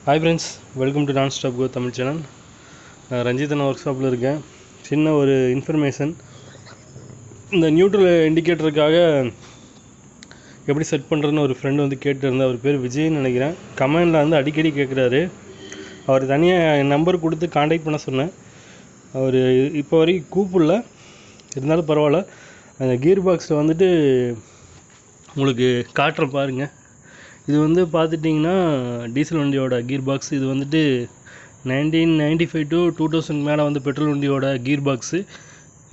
Hi friends, welcome to nonstop go Tamil channel. Ranjithan ஒர்க் ஷாப்பில் இருக்கேன். சின்ன ஒரு இன்ஃபர்மேஷன், இந்த நியூட்ரல் இண்டிகேட்டருக்காக எப்படி செட் பண்ணுறதுன்னு ஒரு ஃப்ரெண்டு வந்து கேட்டுருந்தேன். அவர் பேர் விஜய்ன்னு நினைக்கிறேன். கமெண்டில் வந்து அடிக்கடி கேட்குறாரு. அவர் தனியாக என் நம்பர் கொடுத்து காண்டாக்ட் பண்ண சொன்னேன். அவர் இப்போ வரைக்கும் கூப்பிடல, இருந்தாலும் பரவாயில்ல. அந்த கியர் பாக்ஸில் வந்துட்டு உங்களுக்கு காட்டுறேன் பாருங்கள். இது வந்து பார்த்துட்டிங்கன்னா டீசல் வண்டியோட கீர் பாக்ஸ். இது வந்துட்டு 1995 to 2000 மேலே வந்து பெட்ரோல் வண்டியோட கீர் பாக்ஸு.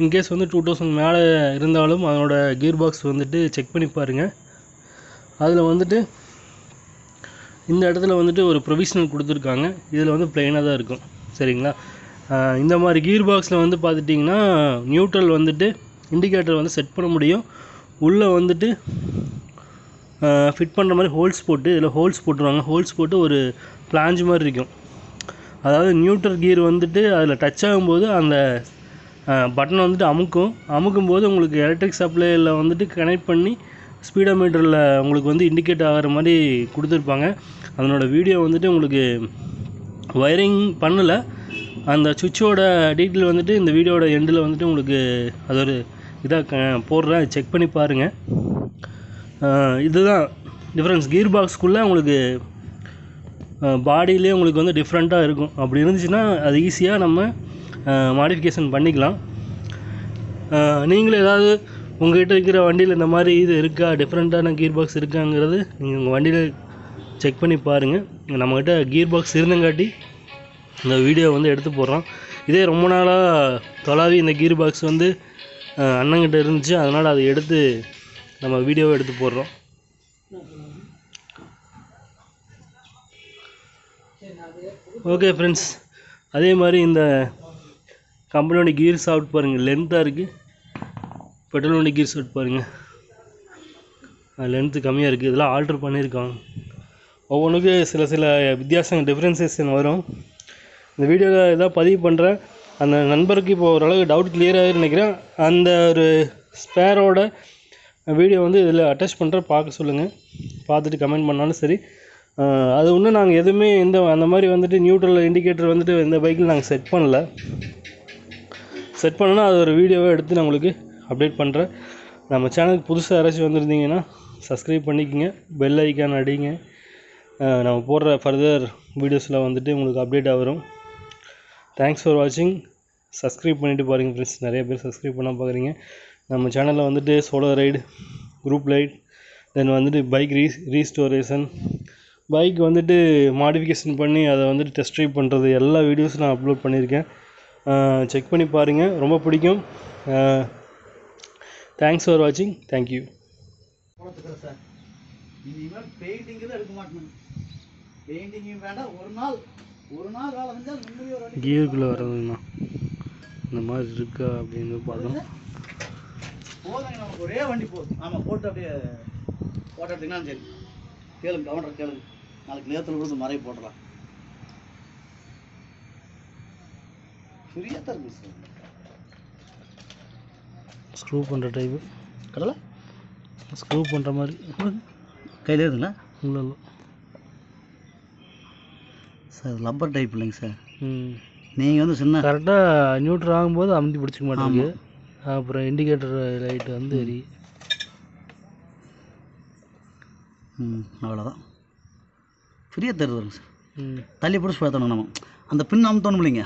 இன்கேஸ் வந்து 2000 மேலே இருந்தாலும் அதனோட கீர் பாக்ஸ் வந்துட்டு செக் பண்ணி பாருங்கள். அதில் வந்துட்டு இந்த இடத்துல வந்துட்டு ஒரு ப்ரொவிஷனல் கொடுத்துருக்காங்க. இதில் வந்து ப்ளைனாக தான் இருக்கும், சரிங்களா? இந்த மாதிரி கீர் பாக்ஸில் வந்து பார்த்துட்டிங்கன்னா நியூட்ரல் வந்துட்டு இண்டிகேட்டர் வந்து செட் பண்ண முடியும். உள்ளே வந்துட்டு ஃபிட் பண்ணுற மாதிரி ஹோல்ஸ் போட்டு, இதில் ஹோல்ஸ் போட்டுருவாங்க. ஹோல்ஸ் போட்டு ஒரு பிளாஞ்ச் மாதிரி இருக்கும். அதாவது நியூட்ரல் கியர் வந்துட்டு அதில் டச் ஆகும்போது அந்த பட்டன் வந்துட்டு அமுக்கும்போது உங்களுக்கு எலக்ட்ரிக் சப்ளையில் வந்துட்டு கனெக்ட் பண்ணி ஸ்பீடோமீட்டரில் உங்களுக்கு வந்து இண்டிகேட் ஆகிற மாதிரி கொடுத்துருப்பாங்க. அதனோட வீடியோ வந்துட்டு உங்களுக்கு வயரிங் பண்ணலை. அந்த சுவிட்சோட டீட்டெயில் வந்துட்டு இந்த வீடியோட எண்டில் வந்துட்டு உங்களுக்கு அது ஒரு இதாக போடுறேன், செக் பண்ணி பாருங்கள். இதுதான் டிஃப்ரென்ஸ். கீர் பாக்ஸ்க்குள்ளே உங்களுக்கு பாடியிலே உங்களுக்கு வந்து டிஃப்ரெண்ட்டாக இருக்கும். அப்படி இருந்துச்சுன்னா அது ஈஸியாக நம்ம மாடிஃபிகேஷன் பண்ணிக்கலாம். நீங்களும் ஏதாவது உங்கள்கிட்ட இருக்கிற வண்டியில் இந்த மாதிரி இது இருக்கா, டிஃப்ரெண்ட்டான கீர் பாக்ஸ் இருக்காங்கிறது நீங்கள் உங்கள் வண்டியில் செக் பண்ணி பாருங்கள். நம்மக்கிட்ட கீர் பாக்ஸ் இருந்தங்காட்டி இந்த வீடியோ வந்து எடுத்து போடுறோம். இதே ரொம்ப நாளாக தொலாவி இந்த கீர் பாக்ஸ் வந்து அண்ணங்கிட்ட இருந்துச்சு, அதனால் அதை எடுத்து நம்ம வீடியோவை எடுத்து போடுறோம். ஓகே ஃப்ரெண்ட்ஸ், அதே மாதிரி இந்த கம்பெனியோட கீர் சாஃப்ட் பாருங்கள், லென்த்தாக இருக்குது. பெட்ரோல் வண்டி கீர் சாஃப்ட் பாருங்கள், லென்த்து கம்மியாக இருக்குது. இதெல்லாம் ஆல்ட்ரு பண்ணியிருக்காங்க. ஒவ்வொன்றுக்கு சில வித்தியாசம் டிஃப்ரென்சேஷன் வரும். இந்த வீடியோவில் எதாவது பதிவு பண்ணுறேன். அந்த நண்பருக்கு இப்போ ஓரளவு டவுட் கிளியராக நினைக்கிறேன். அந்த ஒரு ஸ்பேரோட வீடியோ வந்து இதில் அட்டாச் பண்ணுற பார்க்க சொல்லுங்கள். பார்த்துட்டு கமெண்ட் பண்ணாலும் சரி. அது இன்னும் நாங்கள் எதுவுமே அந்த மாதிரி வந்துட்டு நியூட்ரல் இண்டிகேட்டர் வந்துட்டு இந்த பைக்கில் நாங்கள் செட் பண்ணல. செட் பண்ணோன்னா அது ஒரு வீடியோவை எடுத்து நான் உங்களுக்கு அப்டேட் பண்ணுறேன். நம்ம சேனலுக்கு புதுசாக யாராச்சும் வந்திருந்தீங்கன்னா சப்ஸ்கிரைப் பண்ணிக்கோங்க, பெல் ஐக்கான் அடிங்க. நம்ம போடுற ஃபர்தர் வீடியோஸில் வந்துட்டு உங்களுக்கு அப்டேட்டாக வரும். தேங்க்ஸ் ஃபார் வாட்சிங். சப்ஸ்கிரைப் பண்ணிவிட்டு பாருங்கள் ஃப்ரெண்ட்ஸ். நிறைய பேர் சப்ஸ்கிரைப் பண்ண பார்க்குறீங்க. நம்ம சேனலில் வந்துட்டு சோலோ ரைடு, குரூப் ரைட், தென் வந்துட்டு பைக் ரீஸ்டோரேஷன், பைக் வந்துட்டு மாடிஃபிகேஷன் பண்ணி அதை வந்துட்டு டெஸ்ட் ட்ரைவ் பண்ணுறது, எல்லா வீடியோஸும் நான் அப்லோட் பண்ணியிருக்கேன். செக் பண்ணி பாருங்கள், ரொம்ப பிடிக்கும். தேங்க்ஸ் ஃபார் வாட்சிங். தேங்க்யூ. கியருக்குள்ளே வர்றதுங்கண்ணா இந்த மாதிரி இருக்கா அப்படின்னு பார்த்தோம். போதாங்க, நமக்கு ஒரே வண்டி போதும். ஆமாம், போட்டு அப்படியே போட்டோ எடுத்திங்கன்னா சரி. கேளுங்க, கவுண்டர் கேளுங்க. நாளைக்கு நேரத்தில் கொடுத்து மறைய போடலாம். ஃப்ரீயாக தான் இருக்குது சார். ஸ்க்ரூ பண்ணுற டைப்பு கடலை ஸ்க்ரூ பண்ணுற மாதிரி கையில் இருக்குங்களா? இல்லை இல்லை சார், லப்பர் டைப் இல்லைங்க சார். நீங்கள் வந்து சின்ன கரெக்டாக நியூட்ரல் ஆகும்போது அமுத்தி பிடிச்சிக்க மாட்டேங்குது. அப்புறம் இண்டிகேட்டர் லைட் வந்து எரி. அவ்வளோதான். ஃப்ரீயாக தருது வருங்க சார். தள்ளி பிடிச்சி பார்த்தோம் நம்ம அந்த பின் அமுத்தணும் இல்லைங்க.